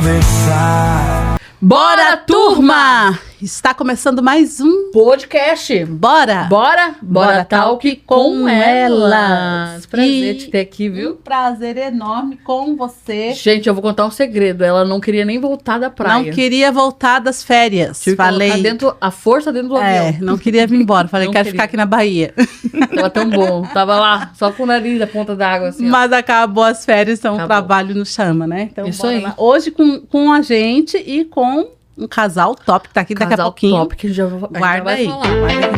começar. Bora, turma! Está começando mais um podcast. Bora Talk com elas. Prazer te ter aqui, viu? Um prazer enorme com você. Gente, eu vou contar um segredo. Ela não queria nem voltar da praia. Não queria voltar das férias. Tive Falei. Que colocar a força dentro do avião. Não queria vir embora. Falei, quero ficar aqui na Bahia. Tava tão bom. Tava lá, só com o nariz, a ponta d'água, assim. Mas acabou as férias, então o trabalho nos chama, né? Então, isso aí. Lá. Hoje com a gente e com um casal top que tá aqui daqui a pouquinho. Top que já guarda vai aí. Falar. Guarda aí.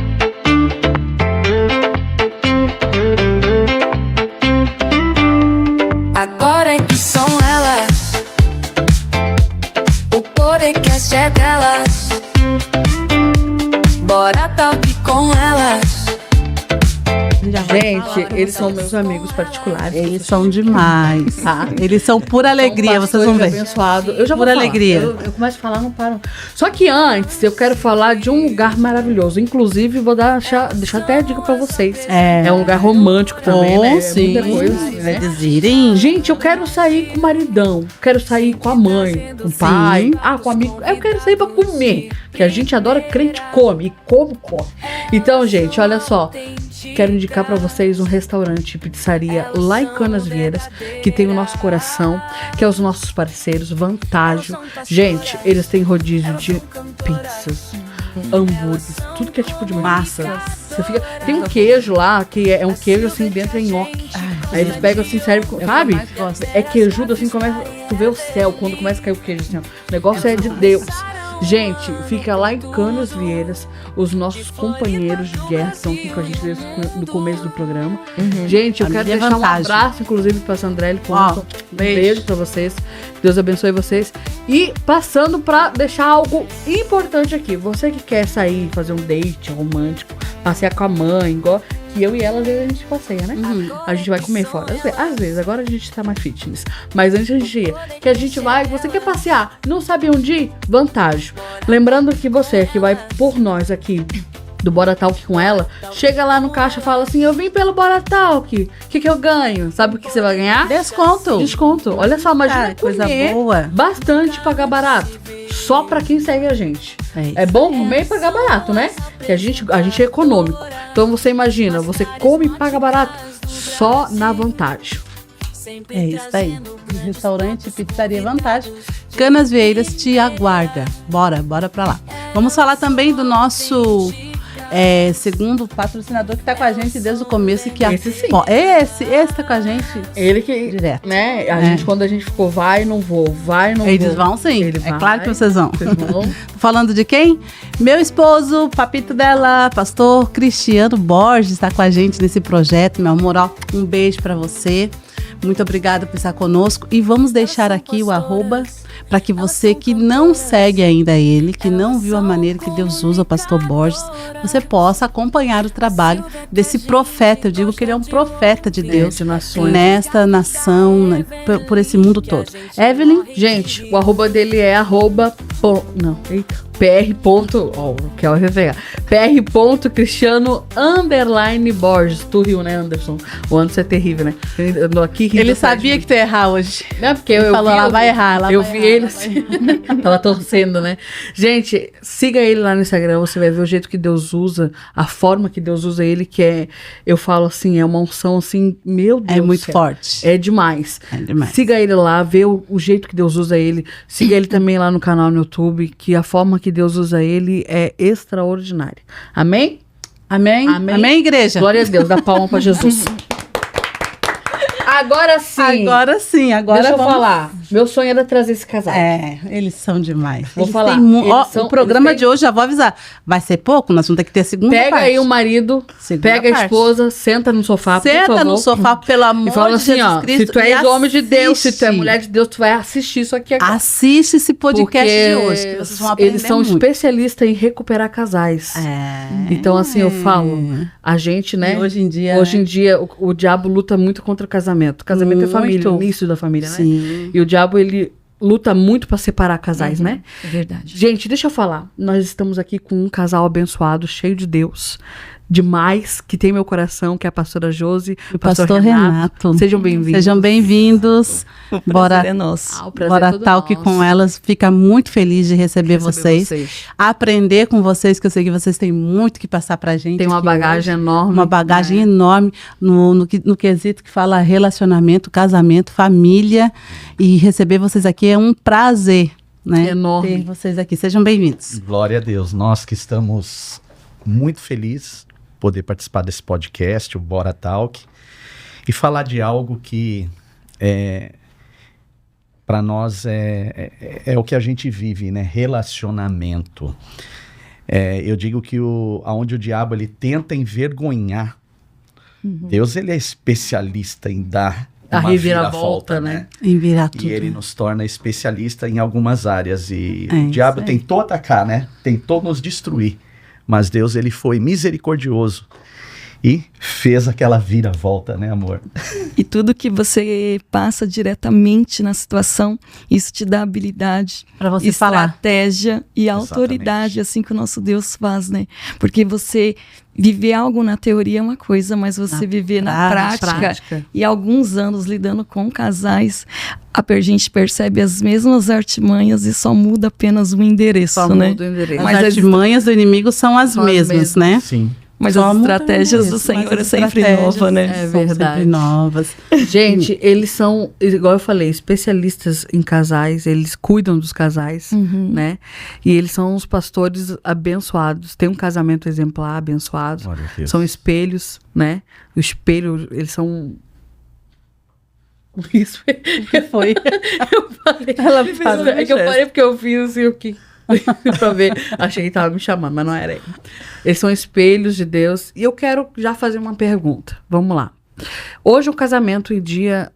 Agora que são elas, o podcast é delas. Bora talk com elas. Gente, eles são meus amigos particulares. Eles são demais. Tá? Eles são pura alegria, vocês vão ver. Abençoado. Eu já pura vou falar. alegria. Eu começo a falar, não paro. Só que antes, eu quero falar de um lugar maravilhoso. Inclusive, vou deixar até a dica pra vocês. É um lugar romântico também, né? Sim. Muita coisa, assim, né? Eles irem. Gente, eu quero sair com o maridão. Quero sair com a mãe, com o pai. Com o amigo. Eu quero sair pra comer. Que a gente adora, crente come. E come. Então, gente, olha só. Quero indicar pra vocês um restaurante, pizzaria lá em Canasvieiras, que tem o nosso coração, que é os nossos parceiros, Vantaggio. Gente, eles têm rodízio de pizzas, hambúrgueres, tudo que é tipo de massa. Tem um queijo lá, que é um queijo assim, dentro é nhoque. Aí eles pegam assim, servem, sabe? É queijudo assim, tu vê o céu quando começa a cair o queijo assim, ó. O negócio é de Deus. Gente, fica lá em Canasvieiras, os nossos companheiros de guerra estão aqui com a gente desde o começo do programa. Gente, eu quero deixar um abraço, inclusive, para a Sandrelli. Um beijo para vocês. Deus abençoe vocês. E passando para deixar algo importante aqui. Você que quer sair, fazer um date romântico, passear com a mãe, igual que eu e ela, às vezes a gente passeia, né? A gente vai comer fora. Às vezes, agora a gente tá mais fitness. Mas antes a gente ia. Que a gente vai, você quer passear, não sabe onde ir? Vantaggio. Lembrando que você que vai por nós aqui do Bora Talk com ela, chega lá no caixa e fala assim, eu vim pelo Bora Talk, o que eu ganho? Sabe o que você vai ganhar? Desconto. Olha só, imagina coisa boa. Bastante e pagar barato. Só pra quem segue a gente. É bom comer e pagar barato, né? Que a gente é econômico. Então você imagina, você come e paga barato só na Vantaggio. É isso aí. Restaurante Pizzaria Vantaggio. Canasvieiras te aguarda. Bora pra lá. Vamos falar também do nosso segundo patrocinador que tá com a gente desde o começo. Esse sim. Esse tá com a gente. Ele que, direto. Né? A gente, quando a gente ficou, vai, não vou. Eles vão sim. Claro que vocês vão. Tô falando de quem? Meu esposo, papito dela, pastor Cristiano Borges, tá com a gente nesse projeto. Meu amor, ó, um beijo pra você. Muito obrigada por estar conosco. E vamos deixar aqui o @ para que você que não segue ainda ele, que não viu a maneira que Deus usa o pastor Borges, você possa acompanhar o trabalho desse profeta. Eu digo que ele é um profeta de Deus nesta nação, né, por esse mundo todo. Evelyn? Gente, o @ dele é pr.cristiano_Borges. Tu riu, né, Anderson? O Anderson é terrível, né? Ele sabia que tu ia errar hoje. Não, porque eu falou, ela vai errar. Eu vi ele assim, tava torcendo, né? Gente, siga ele lá no Instagram, você vai ver o jeito que Deus usa, a forma que Deus usa ele, que eu falo assim, é uma unção assim, meu Deus. É muito forte. É demais. Siga ele lá, vê o jeito que Deus usa ele. Siga ele também lá no canal no YouTube, que a forma que Deus usa ele é extraordinária. Amém? Amém, igreja? Glória a Deus, dá palma pra Jesus. Agora sim. Deixa eu falar. Meu sonho era trazer esse casal. Eles são demais. Vou falar. O programa de hoje, já vou avisar. Vai ser pouco? Nós vamos ter que ter a segunda parte. Pega aí o marido, pega a esposa, senta no sofá, por favor. Senta no sofá, pelo amor de Jesus Cristo. E fala assim, ó, se tu és homem de Deus, se tu é mulher de Deus, tu vai assistir isso aqui agora. Assiste esse podcast de hoje, que vocês vão aprender eles são especialistas em recuperar casais. Então, assim, eu falo, a gente, né? E hoje em dia, o diabo luta muito contra o casamento. O casamento é família, o início da família, sim, né? E o diabo, ele luta muito para separar casais, né? É verdade. Gente, deixa eu falar. Nós estamos aqui com um casal abençoado, cheio de Deus. demais, que tem meu coração, que é a pastora Josi, o pastor Renato. Sejam bem-vindos. Sejam bem-vindos. O prazer é nosso. O prazer Bora é todo Talk nosso. com elas. Fica muito feliz de receber vocês. Aprender com vocês, que eu sei que vocês têm muito que passar pra gente. Tem uma bagagem enorme. Uma bagagem enorme no quesito que fala relacionamento, casamento, família. E receber vocês aqui é um prazer, né? Enorme. Ter vocês aqui. Sejam bem-vindos. Glória a Deus. Nós que estamos muito felizes poder participar desse podcast, o Bora Talk, e falar de algo que para nós é o que a gente vive, né? Relacionamento. Eu digo que aonde o diabo ele tenta envergonhar, Deus ele é especialista em dar A uma reviravolta, né? Em virar tudo. E ele nos torna especialista em algumas áreas. E É o diabo isso aí. tentou atacar, né? Tentou nos destruir. Mas Deus, ele foi misericordioso e fez aquela viravolta, né, amor? E tudo que você passa diretamente na situação, isso te dá habilidade, Pra você falar. estratégia e autoridade, assim que o nosso Deus faz, né? Porque você viver algo na teoria é uma coisa, mas você viver na prática e alguns anos lidando com casais, a gente percebe as mesmas artimanhas e só muda apenas o endereço, Só né? muda o endereço. As Mas artimanhas do inimigo são as São as mesmas, mesmas. né? Sim. Mas Só as muda estratégias isso, do Senhor mas é as sempre estratégias nova, né? É são verdade. sempre novas. Gente, eles são, igual eu falei, especialistas em casais, eles cuidam dos casais, né? E eles são os pastores abençoados. Tem um casamento exemplar, abençoado. Glória a Deus. São espelhos, né? O espelho, eles são... Isso Foi. eu falei. Ela É falou, que eu parei porque eu fiz assim, o que... pra ver. Achei que tava me chamando, mas não era ele. Eles são espelhos de Deus. E eu quero já fazer uma pergunta. Vamos lá. Hoje o casamento em dia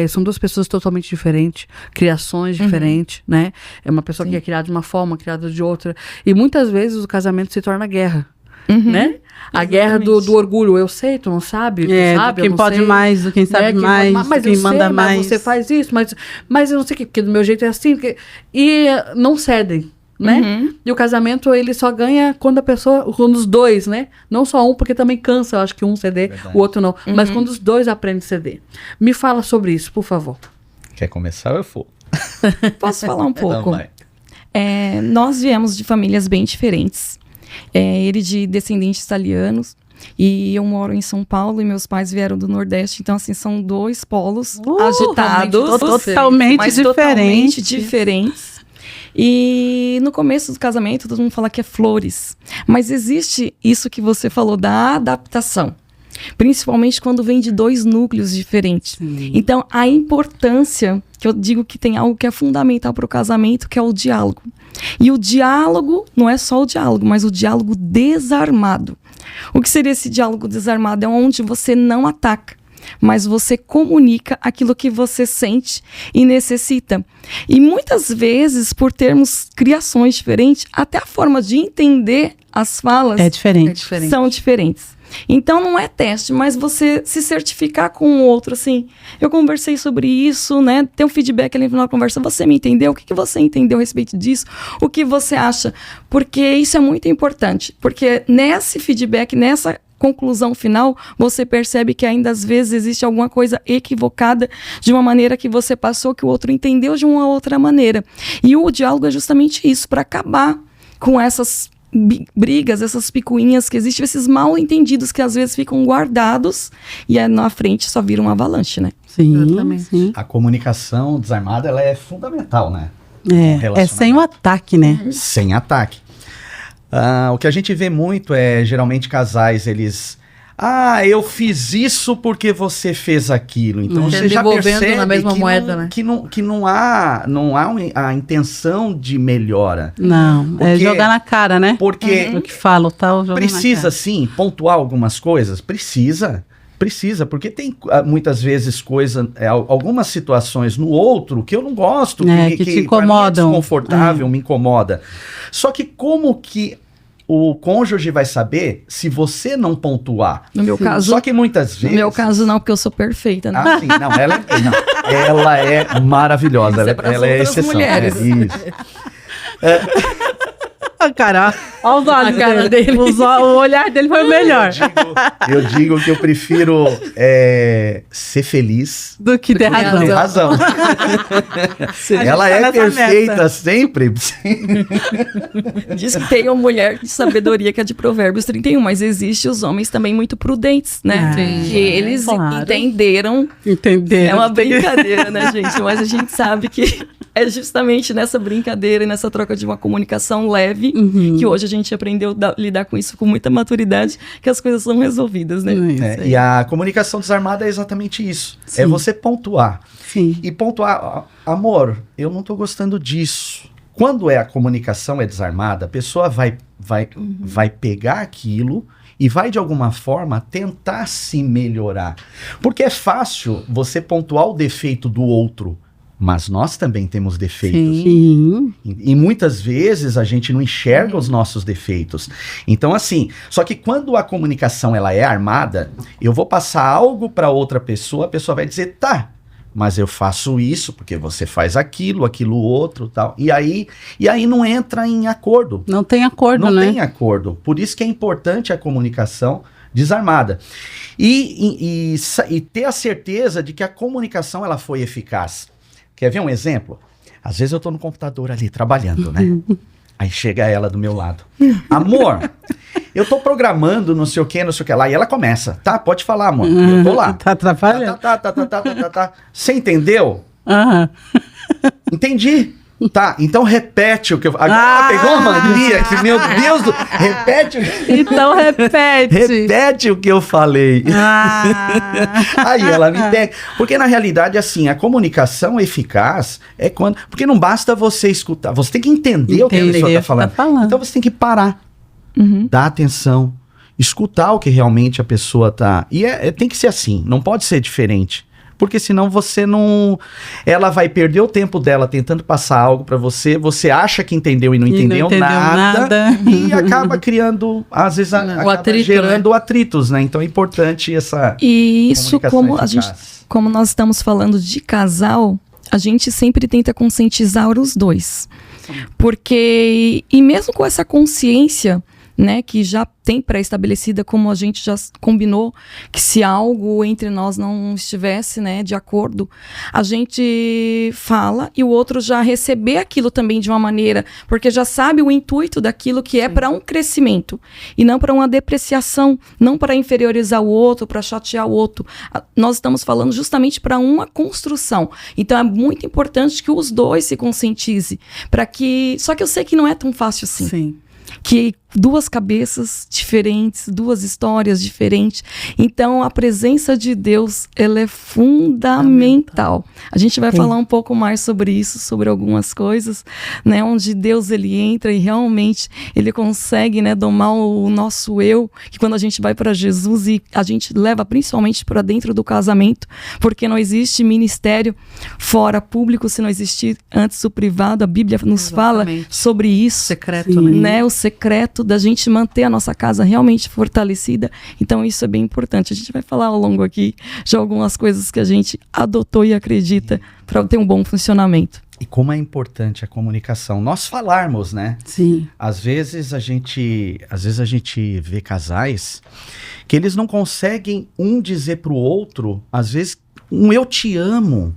são duas pessoas totalmente diferentes, criações diferentes, né? É uma pessoa que é criada de uma forma, criada de outra. E muitas vezes o casamento se torna guerra, né? A guerra do orgulho. Eu sei, tu não sabe, tu sabe, eu quem não pode sei. mais, do quem sabe Né, mais, mas quem eu manda sei, mais. Mas você faz isso, mas eu não sei o que, porque do meu jeito é assim. E não cedem, né? E o casamento, ele só ganha quando os dois, né? Não só um, porque também cansa, eu acho que um ceder, Verdade. o outro não. Mas quando os dois aprendem a ceder. Me fala sobre isso, por favor. Quer começar ou eu for? Posso falar um Então pouco? vai. Nós viemos de famílias bem diferentes. Ele de descendentes italianos. E eu moro em São Paulo e meus pais vieram do Nordeste. Então, assim, são dois polos agitados. Totalmente mas diferente. totalmente diferentes. E no começo do casamento, todo mundo fala que é flores. Mas existe isso que você falou da adaptação. Principalmente quando vem de dois núcleos diferentes. Então, a importância, que eu digo que tem algo que é fundamental para o casamento, que é o diálogo. E o diálogo, não é só o diálogo, mas o diálogo desarmado. O que seria esse diálogo desarmado? É onde você não ataca, mas você comunica aquilo que você sente e necessita. E muitas vezes, por termos criações diferentes, até a forma de entender as falas É diferente. são diferentes. Então não é teste, mas você se certificar com o outro, assim, eu conversei sobre isso, né? Ter um feedback ali no final da conversa, você me entendeu? O que você entendeu a respeito disso? O que você acha? Porque isso é muito importante, porque nesse feedback, nessa conclusão final, você percebe que ainda às vezes existe alguma coisa equivocada de uma maneira que você passou, que o outro entendeu de uma outra maneira. E o diálogo é justamente isso, para acabar com essas brigas, essas picuinhas que existem, esses mal entendidos que às vezes ficam guardados e na frente só vira uma avalanche, né? Sim, Exatamente. sim. A comunicação desarmada, ela é fundamental, né? É sem o ataque, né? Sem ataque. O que a gente vê muito é, geralmente, casais, eles... eu fiz isso porque você fez aquilo. Então você já Devolvendo percebe na mesma moeda, né? que não há a intenção de melhora. Não, é Porque- jogar na cara, né? Porque O que falo, tal, jogar na precisa, cara. sim, pontuar algumas coisas? Precisa, porque tem muitas vezes algumas situações no outro que eu não gosto, Que te pra mim incomodam. é desconfortável, me incomoda. Só que como que o cônjuge vai saber se você não pontuar? No meu caso, Só que muitas vezes... no meu caso não, porque eu sou perfeita, né? Sim, não, ela é maravilhosa, Isso é pras ela é outras exceção. mulheres. Isso. Cara, olha os olhos A cara dele. O olhar dele foi o melhor. Eu digo que eu prefiro ser feliz Do que ter do que razão. ter razão. Ela tá é nessa perfeita meta. sempre. Diz que tem uma mulher de sabedoria que é de Provérbios 31, mas existe os homens também muito prudentes, né? Sim. Que eles Claro. entenderam. Entendeu? É uma brincadeira, né, gente? Mas a gente sabe que é justamente nessa brincadeira e nessa troca de uma comunicação leve que hoje a gente aprendeu a lidar com isso com muita maturidade, que as coisas são resolvidas, né? E a comunicação desarmada é exatamente isso. Sim. É você pontuar. Sim. E pontuar, amor, eu não tô gostando disso. Quando a comunicação é desarmada, a pessoa vai pegar aquilo e vai, de alguma forma, tentar se melhorar. Porque é fácil você pontuar o defeito do outro, mas nós também temos defeitos. Sim. E muitas vezes a gente não enxerga os nossos defeitos. Então, assim, só que quando a comunicação ela é armada, eu vou passar algo para outra pessoa, a pessoa vai dizer, tá, mas eu faço isso porque você faz aquilo outro, tal. E aí não entra em acordo. Não tem acordo, Não né? tem acordo. Por isso que é importante a comunicação desarmada. E ter a certeza de que a comunicação ela foi eficaz. Quer ver um exemplo? Às vezes eu tô no computador ali trabalhando, né? Aí chega ela do meu lado. Amor, eu tô programando não sei o que lá. E ela começa. Tá, pode falar, amor. Eu tô lá. Tá atrapalhando? Tá. Você entendeu? Aham. Entendi. Tá, então repete o que eu... Agora ela pegou uma mania que, meu Deus do... Repete Então repete. repete o que eu falei. Aí ela me pega. Porque na realidade, assim, a comunicação eficaz é quando... Porque não basta você escutar, você tem que entender o que a pessoa está falando. Então você tem que parar, dar atenção, escutar o que realmente a pessoa tá... E tem que ser assim, não pode ser diferente. Porque senão você não... Ela vai perder o tempo dela tentando passar algo pra você, você acha que entendeu e não entendeu nada. E acaba criando, às vezes, acaba atrito, gerando atritos, né? Então é importante essa E isso, comunicação como nós estamos falando de casal, a gente sempre tenta conscientizar os dois. Porque, e mesmo com essa consciência, né, que já tem pré-estabelecida, como a gente já combinou, que se algo entre nós não estivesse, né, de acordo, a gente fala e o outro já receber aquilo também de uma maneira, porque já sabe o intuito daquilo que é para um crescimento e não para uma depreciação, não para inferiorizar o outro, para chatear o outro. Nós estamos falando justamente para uma construção. Então é muito importante que os dois se conscientizem, para que... Só que eu sei que não é tão fácil assim. Sim. Que duas cabeças diferentes, duas histórias diferentes. Então, a presença de Deus, ela é fundamental. A gente vai falar um pouco mais sobre isso, sobre algumas coisas, né? Onde Deus, ele entra e realmente ele consegue, né, domar o nosso eu, que quando a gente vai para Jesus e a gente leva principalmente para dentro do casamento, porque não existe ministério fora público se não existir antes o privado. A Bíblia nos fala sobre isso. Secreto, né? O secreto da gente manter a nossa casa realmente fortalecida. Então isso é bem importante. A gente vai falar ao longo aqui de algumas coisas que a gente adotou e acredita para ter um bom funcionamento. E como é importante a comunicação. Nós falarmos, né? Sim. Às vezes a gente vê casais que eles não conseguem dizer pro outro, às vezes, eu te amo.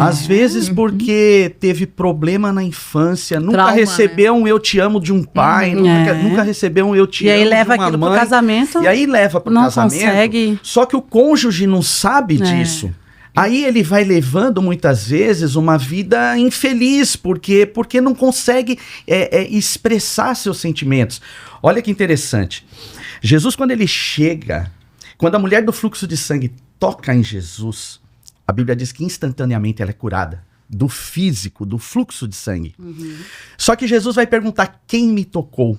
Às vezes porque teve problema na infância, nunca Trauma, recebeu um eu te amo de um pai, nunca recebeu um eu te amo de uma mãe. E aí leva aquilo pro casamento. E aí leva pro não casamento. Consegue. Só que o cônjuge não sabe disso. Aí ele vai levando muitas vezes uma vida infeliz, porque não consegue expressar seus sentimentos. Olha que interessante. Jesus, quando ele chega, quando a mulher do fluxo de sangue toca em Jesus, a Bíblia diz que instantaneamente ela é curada do físico, do fluxo de sangue. Só que Jesus vai perguntar quem me tocou.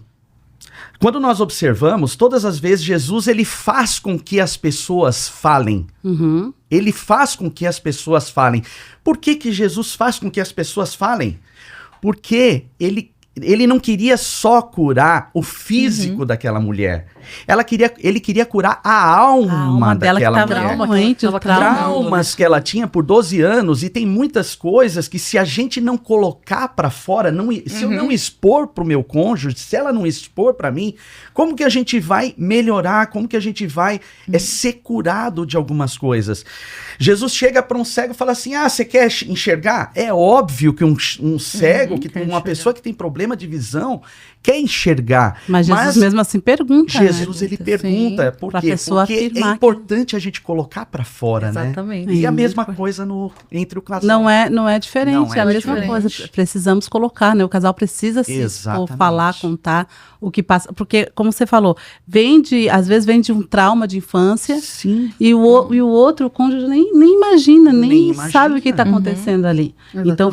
Quando nós observamos, todas as vezes Jesus ele faz com que as pessoas falem. Ele faz com que as pessoas falem. Por que Jesus faz com que as pessoas falem? Porque ele não queria só curar o físico daquela mulher. Ele queria curar a alma daquela mulher. Traumas que ela tinha por 12 anos, e tem muitas coisas que se a gente não colocar pra fora, se eu não expor pro meu cônjuge, se ela não expor pra mim, como que a gente vai melhorar? Como que a gente vai ser curado de algumas coisas? Jesus chega para um cego e fala assim, você quer enxergar? É óbvio que um cego, uma pessoa que tem problema de visão, quer enxergar. Mas Jesus mesmo assim pergunta. Jesus, ele pergunta. Por quê? Porque é importante a gente colocar pra fora, Exatamente. né? E a mesma coisa entre o casal. Não é diferente, é a mesma coisa. Precisamos colocar, né? O casal precisa se expor, falar, contar o que passa. Porque, como você falou, às vezes vem de um trauma de infância. Sim. E o outro, o cônjuge, nem imagina, nem sabe o que está acontecendo ali. Exatamente. Então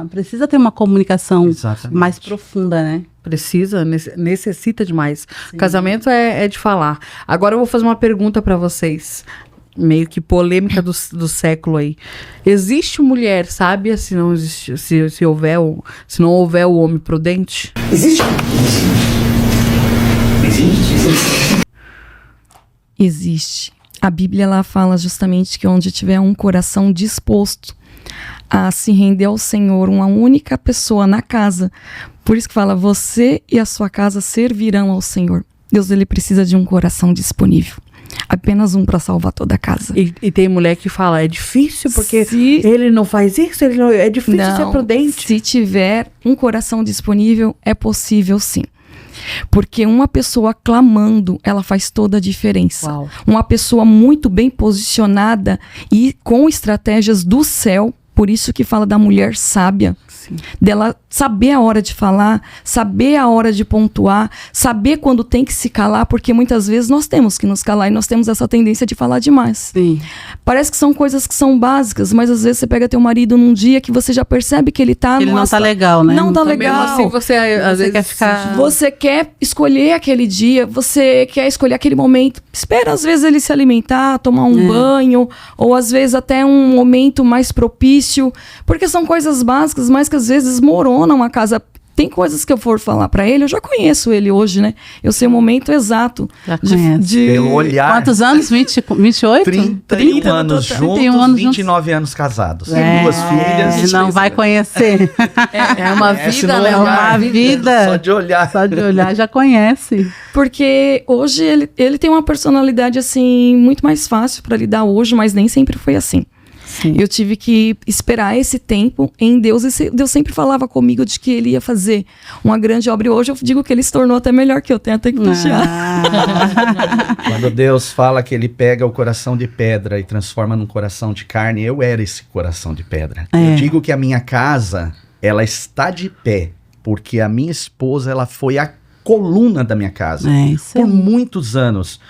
precisa ter uma comunicação mais profunda, né? Precisa, necessita demais. Sim. Casamento é de falar. Agora eu vou fazer uma pergunta para vocês, meio que polêmica do século aí. Existe mulher sábia se não não houver o homem prudente? Existe. A Bíblia ela fala justamente que onde tiver um coração disposto a se render ao Senhor, uma única pessoa na casa. Por isso que fala, você e a sua casa servirão ao Senhor. Deus, ele precisa de um coração disponível. Apenas um para salvar toda a casa. E tem mulher que fala, é difícil porque ele não faz isso, é difícil ser prudente. Se tiver um coração disponível, é possível sim. Porque uma pessoa clamando, ela faz toda a diferença. Uau. Uma pessoa muito bem posicionada e com estratégias do céu, por isso que fala da mulher sábia. Sim. Dela saber a hora de falar, saber a hora de pontuar, saber quando tem que se calar, porque muitas vezes nós temos que nos calar e nós temos essa tendência de falar demais. Sim. Parece que são coisas que são básicas, mas às vezes você pega teu marido num dia que você já percebe que ele tá... Ele não tá legal, né? Não tá legal. Mesmo assim, você às vezes quer ficar... Você quer escolher aquele dia, você quer escolher aquele momento. Espera às vezes ele se alimentar, tomar um banho, ou às vezes até um momento mais propício, porque são coisas básicas, mas que às vezes desmoronam a casa. Tem coisas que eu for falar pra ele, eu já conheço ele hoje, né? Eu sei o momento exato. Já conhece. Pelo olhar. Quantos anos? 28? 31 anos juntos, 29 anos casados. Tem 2 filhas. Não vai conhecer. É uma vida, né? É uma vida. Só de olhar. Só de olhar já conhece. Porque hoje ele tem uma personalidade, assim, muito mais fácil pra lidar hoje, mas nem sempre foi assim. Sim. Eu tive que esperar esse tempo em Deus, e Deus sempre falava comigo de que ele ia fazer uma grande obra, e hoje eu digo que ele se tornou até melhor que eu, tenho até que puxar. Quando Deus fala que ele pega o coração de pedra e transforma num coração de carne, eu era esse coração de pedra. Eu digo que a minha casa, ela está de pé, porque a minha esposa, ela foi a coluna da minha casa por muitos anos.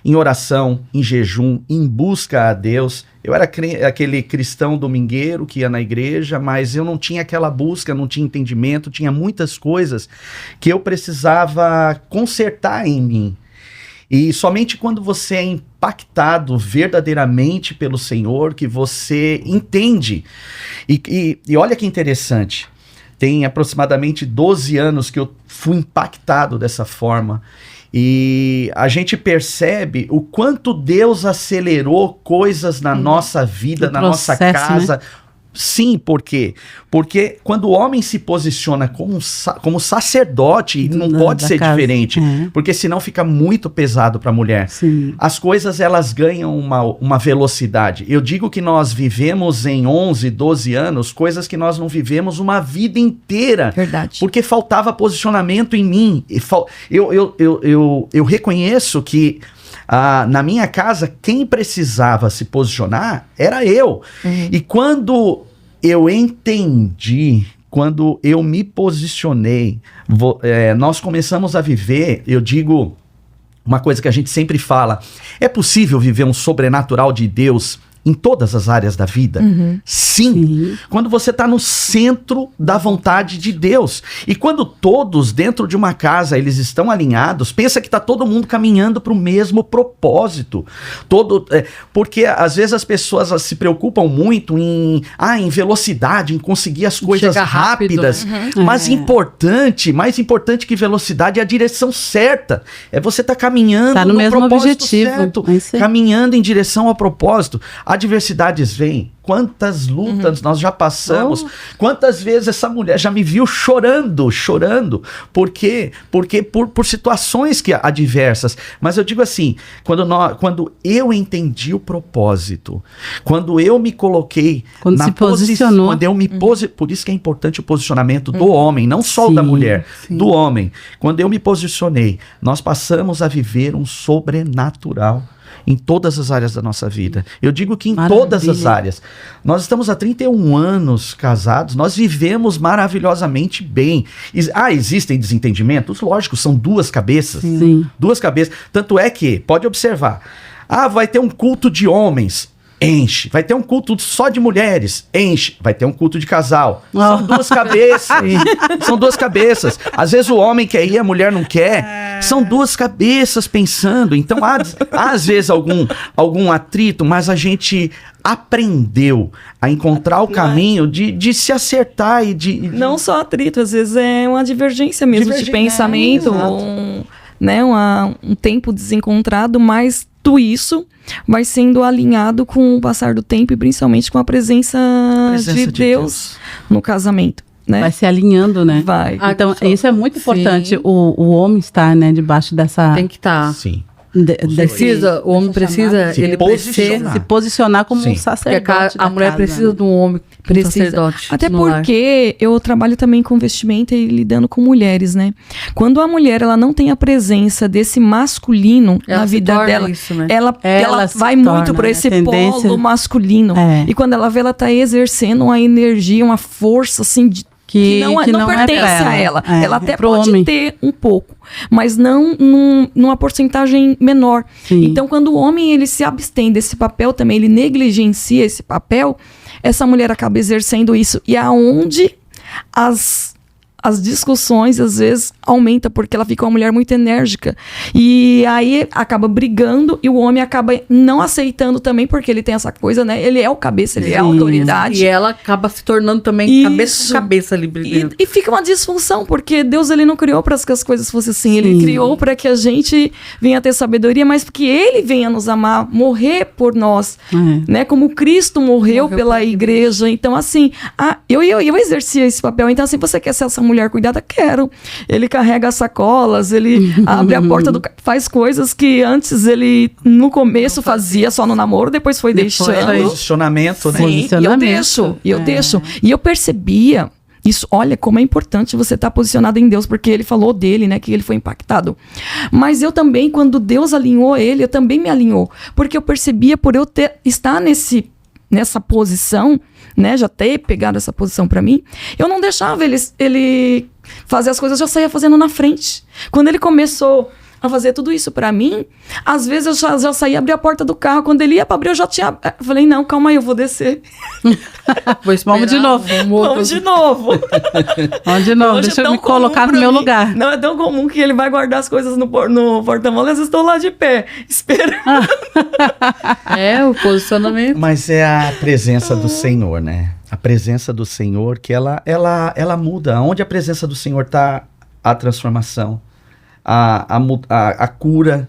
Em oração, em jejum, em busca a Deus. Eu era aquele cristão domingueiro que ia na igreja, mas eu não tinha aquela busca, não tinha entendimento, tinha muitas coisas que eu precisava consertar em mim. E somente quando você é impactado verdadeiramente pelo Senhor, que você entende. E olha que interessante, tem aproximadamente 12 anos que eu fui impactado dessa forma. E a gente percebe o quanto Deus acelerou coisas na nossa vida, na nossa casa. Né? Sim, por quê? Porque quando o homem se posiciona como sacerdote, não pode ser diferente, porque senão fica muito pesado para a mulher. Sim. As coisas, elas ganham uma velocidade. Eu digo que nós vivemos em 11, 12 anos, coisas que nós não vivemos uma vida inteira. Verdade. Porque faltava posicionamento em mim. Eu reconheço que na minha casa, quem precisava se posicionar era eu. E quando eu entendi, quando eu me posicionei, nós começamos a viver, eu digo uma coisa que a gente sempre fala, é possível viver um sobrenatural de Deus em todas as áreas da vida? Sim. Quando você está no centro da vontade de Deus. E quando todos dentro de uma casa eles estão alinhados, pensa que está todo mundo caminhando para o mesmo propósito. Porque às vezes as pessoas se preocupam muito em velocidade, em conseguir as coisas Chegar rápido. rápidas. Mas mais importante que velocidade é a direção certa. É você estar caminhando Tá no mesmo propósito objetivo. certo, É isso aí. caminhando em direção ao propósito. Adversidades vêm. Quantas lutas nós já passamos. Quantas vezes essa mulher já me viu chorando. Por quê? Porque por situações adversas. Mas eu digo assim, quando eu entendi o propósito, quando eu me coloquei Quando se posicionou. quando eu me por isso que é importante o posicionamento do homem, não só o da mulher, do homem. Quando eu me posicionei, nós passamos a viver um sobrenatural em todas as áreas da nossa vida. Eu digo que em todas as áreas. Nós estamos há 31 anos casados, nós vivemos maravilhosamente bem. Existem desentendimentos? Lógico, são duas cabeças. Sim. Duas cabeças. Tanto é que, pode observar, vai ter um culto de homens. Enche. Vai ter um culto só de mulheres. Enche. Vai ter um culto de casal. São duas cabeças. São duas cabeças. Às vezes o homem quer ir, a mulher não quer. São duas cabeças pensando. Então há às vezes algum atrito, mas a gente aprendeu a encontrar o caminho de se acertar e de... Não só atrito, às vezes é uma divergência mesmo de pensamento, um tempo desencontrado, mas tudo isso vai sendo alinhado com o passar do tempo e principalmente com a presença de Deus no casamento. Né? Vai se alinhando, né? Vai. Então, isso é muito importante, o homem estar, né, debaixo dessa... Tem que estar. Sim. O homem precisa se posicionar como um sacerdote. A mulher precisa de um homem sacerdote. Até porque eu trabalho também com vestimenta e lidando com mulheres, né? Quando a mulher ela não tem a presença desse masculino na vida dela, isso, né? ela vai muito para esse polo masculino. E quando ela vê, ela tá exercendo uma energia, uma força assim que não pertence a ela. Ela até pode ter um pouco, mas não numa porcentagem menor. Sim. Então, quando o homem ele se abstém desse papel também, ele negligencia esse papel, essa mulher acaba exercendo isso. E aonde as discussões, às vezes, aumentam, porque ela fica uma mulher muito enérgica. E aí, acaba brigando, e o homem acaba não aceitando também, porque ele tem essa coisa, né? Ele é o cabeça, ele é a autoridade. E ela acaba se tornando também cabeça com cabeça ali brigando. E fica uma disfunção, porque Deus, ele não criou para que as coisas fossem assim. Ele criou para que a gente venha ter sabedoria, mas que ele venha nos amar, morrer por nós, né? Como Cristo morreu pela igreja. Então, assim, eu exercia esse papel. Então, assim, você quer ser essa mulher cuidada? Quero. Ele carrega as sacolas, ele abre a porta faz coisas que antes ele, no começo, fazia só no namoro, depois foi deixando. Posicionamento, né? Sim, e eu deixo. E eu percebia isso, olha como é importante você estar posicionado em Deus, porque ele falou dele, né, que ele foi impactado. Mas eu também, quando Deus alinhou ele, eu também me alinhou, porque eu percebia por eu estar nessa posição, né, já ter pegado essa posição pra mim, eu não deixava ele fazer as coisas, eu já saía fazendo na frente. Quando ele começou a fazer tudo isso pra mim, às vezes eu já saía abrir a porta do carro, quando ele ia pra abrir eu já tinha... Eu falei, não, calma aí, eu vou descer. Vamos de novo. Vamos de novo. Deixa eu me colocar no meu lugar. Não, é tão comum que ele vai guardar as coisas no porta-malas, às vezes estou lá de pé, esperando. O posicionamento. Mas é a presença do Senhor, né? A presença do Senhor que ela muda. Onde a presença do Senhor está, a transformação, a cura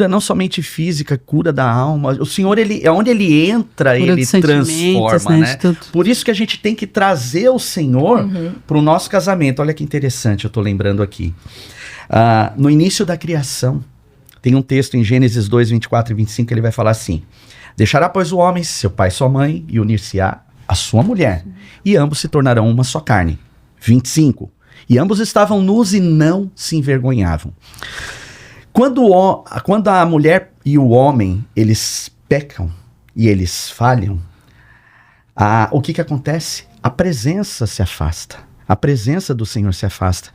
não somente física, cura da alma. O Senhor, onde ele entra, cura ele transforma, né? Por isso que a gente tem que trazer o Senhor para o nosso casamento. Olha que interessante, eu estou lembrando aqui. No início da criação, tem um texto em Gênesis 2, 24 e 25, ele vai falar assim: deixará, pois, o homem seu pai e sua mãe, e unir-se-á a sua mulher, e ambos se tornarão uma só carne. 25. E ambos estavam nus e não se envergonhavam. Quando a mulher e o homem, eles pecam e eles falham, o que acontece? A presença se afasta. A presença do Senhor se afasta.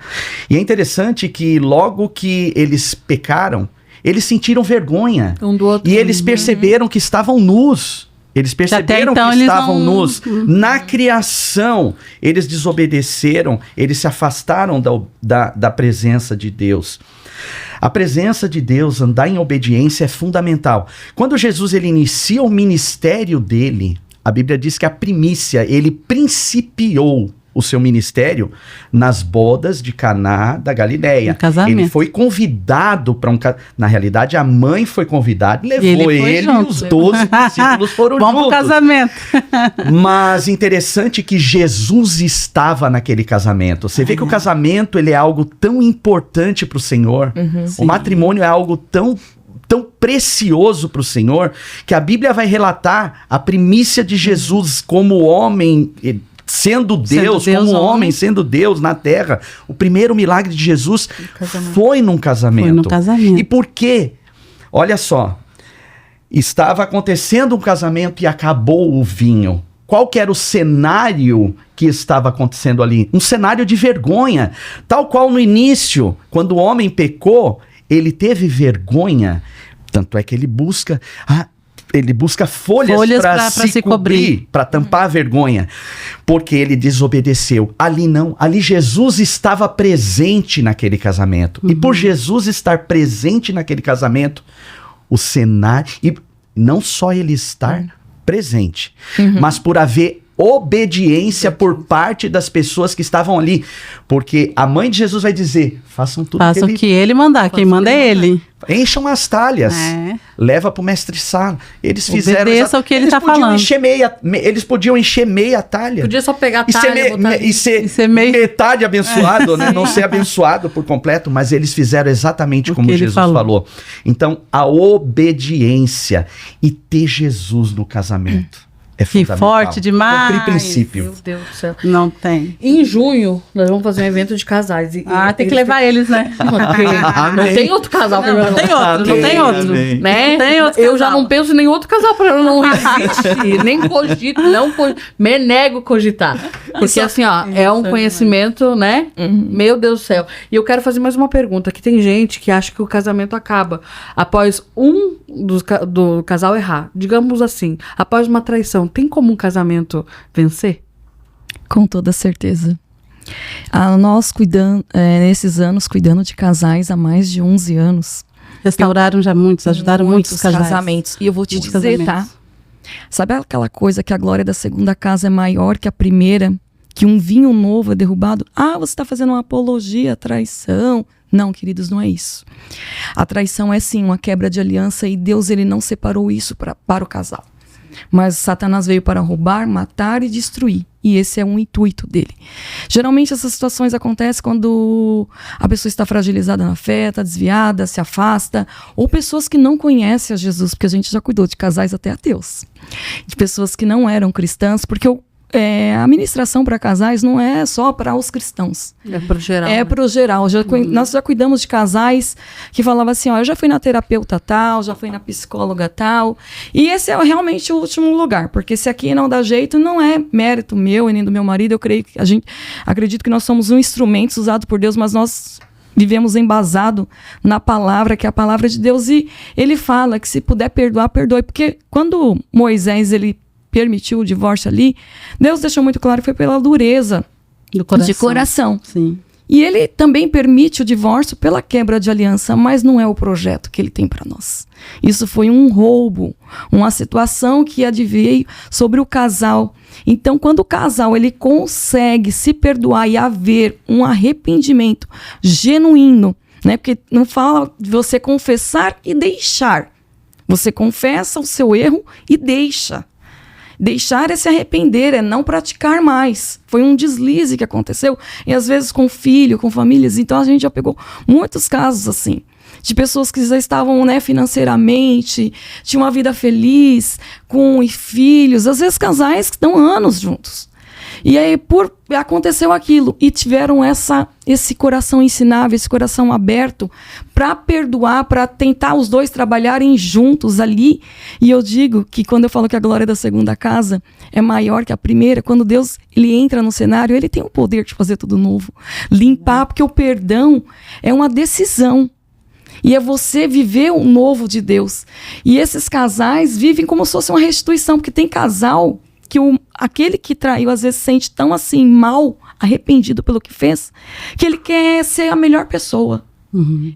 E é interessante que logo que eles pecaram, eles sentiram vergonha. Um do outro. E eles perceberam que estavam nus. Eles perceberam então, que eles estavam não- nus. Na criação, eles desobedeceram, eles se afastaram da presença de Deus. A presença de Deus, andar em obediência é fundamental. Quando Jesus ele inicia o ministério dele, a Bíblia diz que a primícia, ele principiou o seu ministério nas bodas de Caná da Galileia. No casamento. Ele foi convidado para um casamento. Na realidade, a mãe foi convidada e levou Ele foi ele junto. e os 12 discípulos foram Vamos pro juntos. casamento. Mas interessante que Jesus estava naquele casamento. Você vê que o casamento ele é algo tão importante para o Senhor. O matrimônio é algo tão precioso para o Senhor, que a Bíblia vai relatar a primícia de Jesus como homem, sendo Deus, como homem, sendo Deus na terra. O primeiro milagre de Jesus foi num casamento. Foi no casamento. E por quê? Olha só, estava acontecendo um casamento e acabou o vinho. Qual que era o cenário que estava acontecendo ali? Um cenário de vergonha. Tal qual no início, quando o homem pecou, ele teve vergonha. Tanto é que ele busca folhas para se cobrir, para tampar a vergonha. Porque ele desobedeceu. Ali não. Ali Jesus estava presente naquele casamento. E por Jesus estar presente naquele casamento, o cenário... E não só ele estar presente, mas por haver obediência por parte das pessoas que estavam ali. Porque a mãe de Jesus vai dizer, façam tudo Façam o que ele mandar, quem manda é ele. Encham as talhas, leva pro mestre sala. Eles fizeram... Obedeça o que ele eles tá podiam falando. Eles podiam encher meia talha. Podia só pegar a E ser, talha, botar ali. e ser meio- metade abençoado, né? Não ser abençoado por completo, mas eles fizeram exatamente O como que ele Jesus falou. falou. Então, a obediência e ter Jesus no casamento é Que fundamental. forte demais. Cumprir princípio. Meu Deus do céu. Não tem. Em junho, nós vamos fazer um evento de casais. Tem que levar eles, né? Não tem outro casal pra Não tem outro, não tem outro. Amém. Né? Tem outro eu casal. já não penso em nenhum outro casal para eu não existir, nem cogito, me nego cogitar. Porque assim, ó, é um conhecimento, né? Meu Deus do céu. E eu quero fazer mais uma pergunta, que tem gente que acha que o casamento acaba após do casal errar. Digamos assim, após uma traição, tem como um casamento vencer? Com toda certeza. Nós nesses anos, cuidando de casais há mais de 11 anos. Restauraram já muitos, ajudaram muitos casais. casamentos. E eu vou te Muitos dizer, casamentos. tá? Sabe aquela coisa que a glória da segunda casa é maior que a primeira? Que um vinho novo é derrubado? Você está fazendo uma apologia à traição. Não, queridos, não é isso. A traição é sim uma quebra de aliança e Deus ele não separou isso para o casal. Mas Satanás veio para roubar, matar e destruir. E esse é um intuito dele. Geralmente essas situações acontecem quando a pessoa está fragilizada na fé, está desviada, se afasta. Ou pessoas que não conhecem a Jesus, porque a gente já cuidou de casais até ateus. De pessoas que não eram cristãs, porque a ministração para casais não é só para os cristãos. É pro geral. É pro geral. Nós já cuidamos de casais que falavam assim, eu já fui na terapeuta tal, já fui na psicóloga tal. E esse é realmente o último lugar, porque se aqui não dá jeito, não é mérito meu e nem do meu marido. Eu creio que acredito que nós somos um instrumento usado por Deus, mas nós vivemos embasado na palavra, que é a palavra de Deus. E ele fala que se puder perdoar, perdoe. Porque quando Moisés, ele permitiu o divórcio ali, Deus deixou muito claro que foi pela dureza de coração. Sim. E ele também permite o divórcio pela quebra de aliança, mas não é o projeto que ele tem para nós. Isso foi um roubo, uma situação que adveio sobre o casal. Então, quando o casal ele consegue se perdoar e haver um arrependimento genuíno, né? Porque não fala de você confessar e deixar. Você confessa o seu erro e deixa. Deixar é se arrepender, é não praticar mais. Foi um deslize que aconteceu. E às vezes com filho, com famílias. Então a gente já pegou muitos casos assim. De pessoas que já estavam, né, financeiramente, tinham uma vida feliz, com filhos. Às vezes casais que estão anos juntos. E aí aconteceu aquilo. E tiveram esse coração ensinável, esse coração aberto para perdoar, para tentar os dois trabalharem juntos ali. E eu digo que quando eu falo que a glória da segunda casa é maior que a primeira, quando Deus ele entra no cenário, ele tem o poder de fazer tudo novo. Limpar, porque o perdão é uma decisão. E é você viver o novo de Deus. E esses casais vivem como se fosse uma restituição, porque tem casal que aquele que traiu às vezes sente tão assim mal, arrependido pelo que fez, que ele quer ser a melhor pessoa.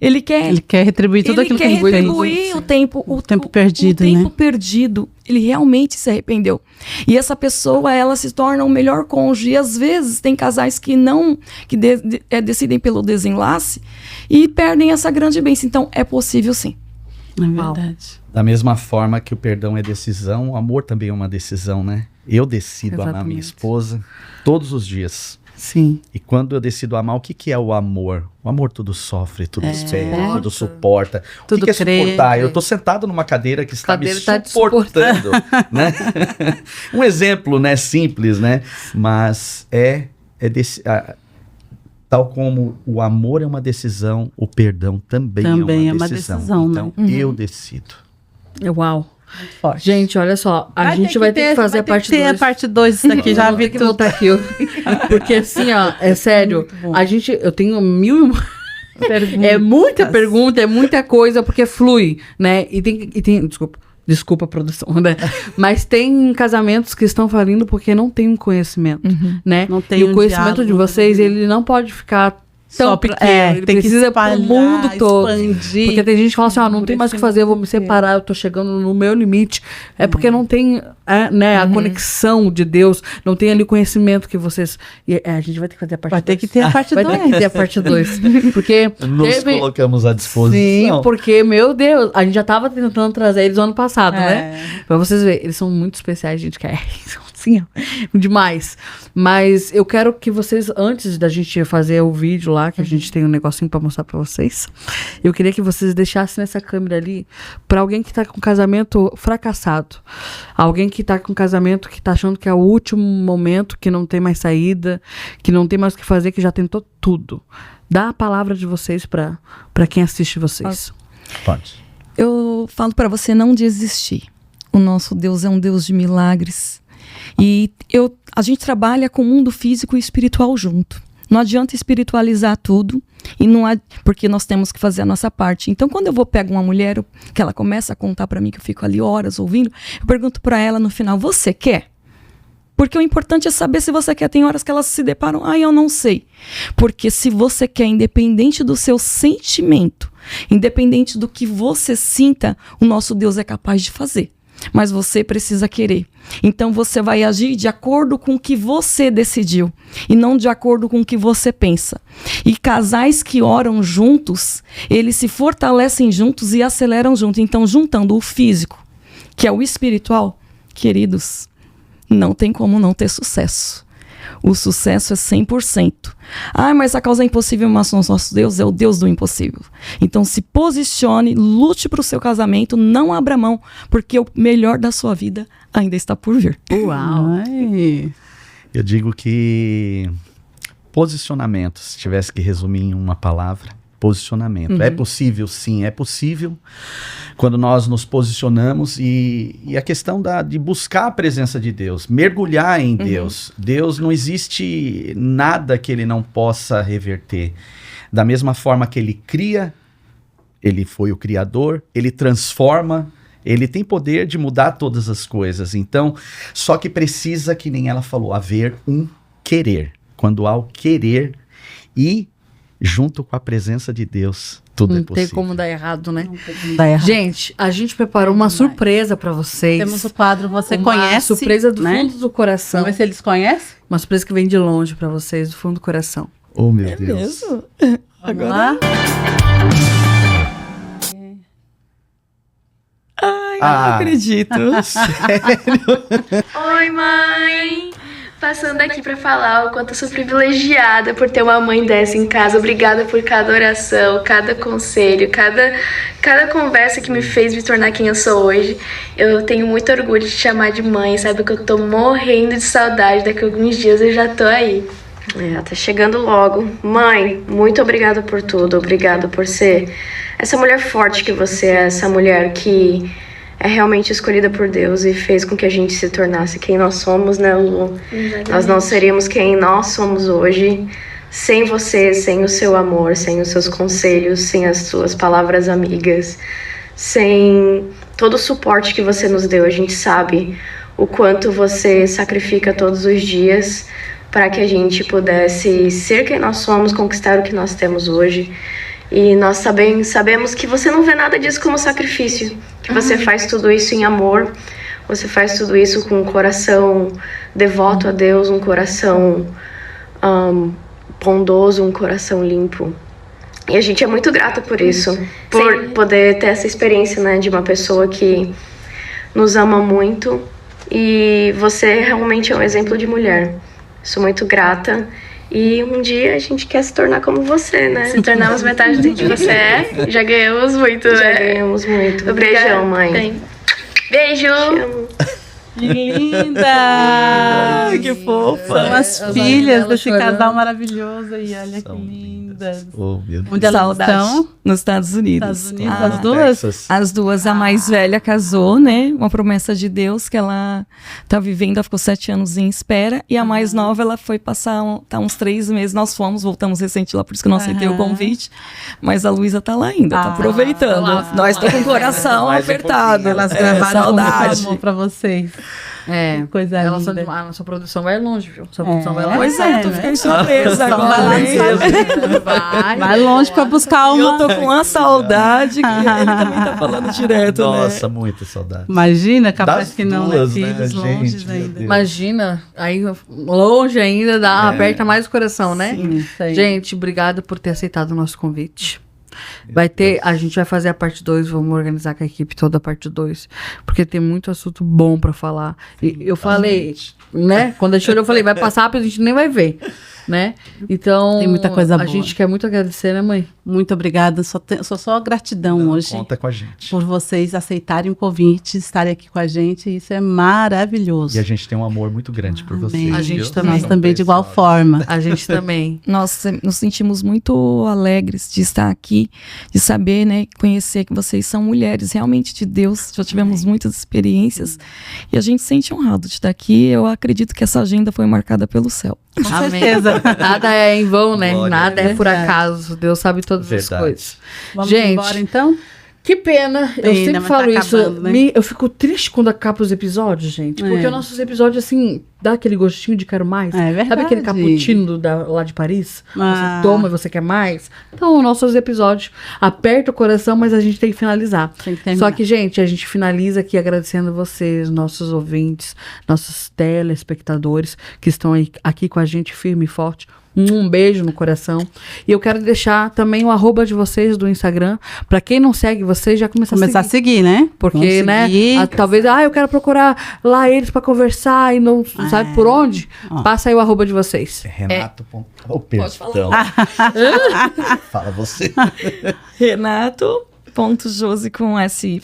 Ele quer retribuir tudo aquilo que ele fez. Ele quer retribuir o tempo perdido, o tempo perdido. Ele realmente se arrependeu. E essa pessoa, ela se torna o melhor cônjuge. E às vezes tem casais que decidem pelo desenlace e perdem essa grande bênção. Então, é possível sim. É verdade. Da mesma forma que o perdão é decisão, o amor também é uma decisão, né? Eu decido amar minha esposa todos os dias. Sim. E quando eu decido amar, o que é o amor? O amor tudo sofre, tudo espera, tudo suporta. Tudo o que é crê. suportar? Eu estou sentado numa cadeira que está me suportando. Né? Um exemplo, né, simples, né? Mas tal como o amor é uma decisão, o perdão também é uma decisão. Então, eu decido. Uau. Forte. Gente, olha só, a gente vai ter que fazer a parte 2. a parte 2 disso daqui, já vi que voltar aqui. Porque assim, ó, é sério, eu tenho mil perguntas. É muita pergunta, é muita coisa, porque flui, né? E tem desculpa a produção, né? Mas tem casamentos que estão falindo porque não tem um conhecimento, né? Não tem e o conhecimento de vocês, ele não pode ficar tão pequeno, ele tem precisa que espalhar, pro mundo todo. Expandir, porque tem gente que fala assim, não tem mais o que fazer, eu vou me separar, eu tô chegando no meu limite. É porque não tem a conexão de Deus, não tem ali o conhecimento que vocês... a gente vai ter que fazer a parte 2. Vai ter que ter a parte 2. Vai ter que ter a parte 2. Porque... Nos colocamos à disposição. Sim, porque, meu Deus, a gente já tava tentando trazer eles no ano passado, né? Pra vocês verem, eles são muito especiais, gente, sim, demais. Mas eu quero que vocês, antes da gente fazer o vídeo lá, que a gente tem um negocinho pra mostrar pra vocês, eu queria que vocês deixassem nessa câmera ali pra alguém que tá com um casamento fracassado, alguém que tá com um casamento que tá achando que é o último momento, que não tem mais saída, que não tem mais o que fazer, que já tentou tudo. Dá a palavra de vocês pra quem assiste vocês. Pode. Eu falo pra você não desistir. O nosso Deus é um Deus de milagres. E a gente trabalha com o mundo físico e espiritual junto. Não adianta espiritualizar tudo, porque nós temos que fazer a nossa parte. Então, quando eu pego uma mulher, que ela começa a contar para mim, que eu fico ali horas ouvindo, eu pergunto para ela no final, você quer? Porque o importante é saber se você quer. Tem horas que elas se deparam, eu não sei. Porque se você quer, independente do seu sentimento, independente do que você sinta, o nosso Deus é capaz de fazer. Mas você precisa querer. Então você vai agir de acordo com o que você decidiu e não de acordo com o que você pensa. E casais que oram juntos, eles se fortalecem juntos e aceleram juntos. Então, juntando o físico, que é o espiritual, queridos, não tem como não ter sucesso. O sucesso é 100%. Mas a causa é impossível, mas nosso Deus é o Deus do impossível. Então se posicione, lute para o seu casamento, não abra mão, porque o melhor da sua vida ainda está por vir. Uau! Ai. Eu digo que posicionamento, se tivesse que resumir em uma palavra, posicionamento. É possível, sim, é possível quando nós nos posicionamos e a questão de buscar a presença de Deus, mergulhar em Deus. Deus, não existe nada que ele não possa reverter. Da mesma forma que ele cria, ele foi o criador, ele transforma, ele tem poder de mudar todas as coisas. Então, só que precisa, que nem ela falou, haver um querer. Quando há o querer e junto com a presença de Deus, tudo é possível. Não tem como dar errado, né? Não tem como dar errado. Gente, a gente preparou uma surpresa pra vocês. Temos o quadro Você uma Conhece? Surpresa do fundo do coração. Vamos ver se eles conhecem? Uma surpresa que vem de longe pra vocês, do fundo do coração. Oh, meu Deus. Mesmo? Agora lá. Ai, não acredito. Oi, mãe! Passando aqui pra falar o quanto eu sou privilegiada por ter uma mãe dessa em casa. Obrigada por cada oração, cada conselho, cada conversa que me fez me tornar quem eu sou hoje. Eu tenho muito orgulho de te chamar de mãe, sabe que eu tô morrendo de saudade. Daqui a alguns dias eu já tô aí. Tá chegando logo. Mãe, muito obrigada por tudo. Obrigada por ser essa mulher forte que você é, essa mulher que é realmente escolhida por Deus e fez com que a gente se tornasse quem nós somos, né, Lu? Exatamente. Nós não seríamos quem nós somos hoje sem você, sem o seu amor, sem os seus conselhos, sem as suas palavras amigas, sem todo o suporte que você nos deu. A gente sabe o quanto você sacrifica todos os dias para que a gente pudesse ser quem nós somos, conquistar o que nós temos hoje. E nós também sabemos que você não vê nada disso como sacrifício, que você faz tudo isso em amor, você faz tudo isso com um coração devoto a Deus, um coração bondoso, um coração limpo. E a gente é muito grata por isso, por poder ter essa experiência, né, de uma pessoa que nos ama muito. E você realmente é um exemplo de mulher. Sou muito grata. E um dia a gente quer se tornar como você, né? Se tornarmos metade do que você é, já ganhamos muito, né? Já ganhamos muito. Beijão, mãe. Beijo! Te amo. Que linda! Que fofa! São as filhas desse casal maravilhoso aí, olha que lindas. Oh, meu Deus. Onde elas Saudade. estão? Nos Estados Unidos. Estados Unidos, as duas? Texas. As duas, a mais velha casou, né? Uma promessa de Deus que ela tá vivendo, ela ficou 7 anos em espera. E a mais nova, ela foi passar tá uns 3 meses. Nós voltamos recente lá, por isso que eu não aceitei o convite. Mas a Luísa tá lá ainda, tá aproveitando. Nós tô com o coração Mais um apertado. pouquinho. Elas gravaram saudade. um amor pra vocês. É, Coisa linda. a nossa produção vai longe, viu? Nossa produção vai longe. Pois é, tô ficando surpresa Vai agora. lá hein? Vai longe pra buscar Eu uma. tô com uma saudade que ele também tá falando direto, Nossa, né? muita saudade. Imagina, capaz Das que não, duas, né? né, Filhos gente, longe meu ainda. Deus. Imagina, aí longe ainda, aperta mais o coração, né? Sim, isso aí. Gente, obrigada por ter aceitado o nosso convite. A gente vai fazer a parte 2, vamos organizar com a equipe toda a parte 2, porque tem muito assunto bom pra falar. E eu falei, né? Quando a gente olhou, eu falei, vai passar rápido, a gente nem vai ver, né? Então, Tem muita coisa boa. A gente quer muito agradecer, né, mãe? Muito obrigada, só gratidão hoje Conta com a gente. por vocês aceitarem o convite, estarem aqui com a gente, isso é maravilhoso. E a gente tem um amor muito grande por vocês. A gente viu? também. Nós São também de igual pessoas. forma. A gente também. Nós nos sentimos muito alegres de estar aqui, de saber, né, conhecer que vocês são mulheres realmente de Deus. Já tivemos muitas experiências e a gente se sente honrado de estar aqui. Eu acredito que essa agenda foi marcada pelo céu. Com Amém. certeza. Nada é em vão, né? Glória. Nada é por Verdade. acaso. Deus sabe todas Verdade. as coisas. Vamos Gente, embora então? que pena. Eu Pena, sempre mas falo tá isso. acabando, né? Eu fico triste quando acaba os episódios, gente. Porque os nossos episódios, assim, dá aquele gostinho de quero mais. É verdade. Sabe aquele cappuccino lá de Paris? Ah. Você toma e você quer mais? Então, os nossos episódios aperta o coração, mas a gente tem que finalizar. Tem que terminar. Só que, gente, a gente finaliza aqui agradecendo vocês, nossos ouvintes, nossos telespectadores que estão aqui com a gente firme e forte. Um beijo no coração. E eu quero deixar também o @, de vocês do Instagram. Pra quem não segue vocês, já começar Começar a a seguir. seguir, né? Porque, Vamos né, seguir. talvez, eu quero procurar lá eles pra conversar e não sabe por onde. Passa aí o @ de vocês. Renato. Oh, perdão. Fala você. Renato.Josi com SY,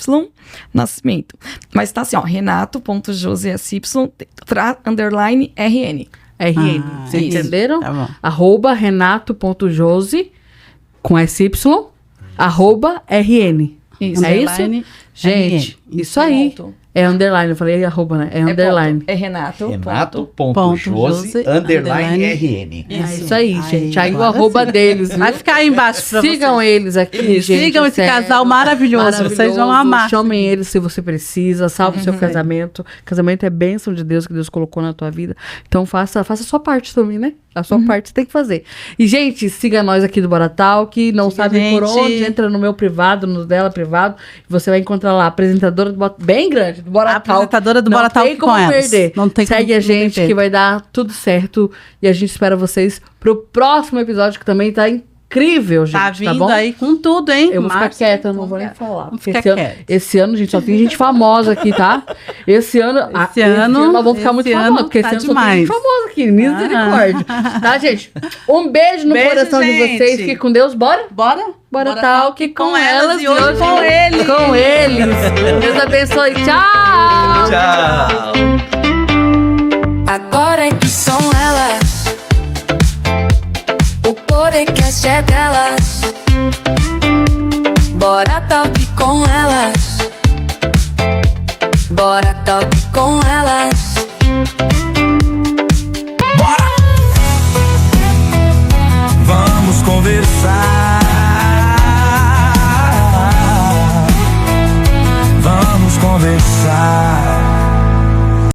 Nascimento. Mas tá assim, ó, Renato.Josi SY, _ RN. RN. Vocês RN. entenderam? Tá bom. @renato.josi com SY, @RN. Isso. É isso? Underline Gente, RN. isso aí. Ponto. É underline, eu falei @, né? É underline. É Renato. Renato.Josi _ RN. É isso aí, gente. Aí o agora @ deles, viu? Vai ficar aí embaixo pra Sigam eles aqui, gente. Sigam esse sério. casal maravilhoso. Vocês vão amar. Chamem eles se você precisa. Salve o seu casamento. Casamento é bênção de Deus que Deus colocou na tua vida. Então faça a sua parte também, né? A sua parte você tem que fazer. E, gente, siga nós aqui do Boratal, que não sabe por gente. onde. Entra no meu privado, no dela privado. Você vai encontrar lá a apresentadora do bem grande, do Boratal. A apresentadora do Não Boratal tem com como elas. perder. Não tem Segue como- a não tem gente que jeito. vai dar tudo certo. E a gente espera vocês pro próximo episódio, que também tá incrível, gente. Tá vindo bom? aí com tudo, hein? Eu vou ficar Márcia, quieta, eu não vou nem vamos falar. Vamos porque ficar esse ano, quieta. esse ano, gente, só tem gente famosa aqui, tá? Esse ano nós vamos ficar muito esse ano famosos, porque tá esse ano só tem gente demais. famosa aqui, misericórdia. Tá, gente? Um beijo no Beijo, coração de gente. vocês, fiquem com Deus, bora? Bora? Bora talk com elas e hoje com ele. Com eles. Deus abençoe, tchau! Tchau. Agora é que são elas. O podcast é delas.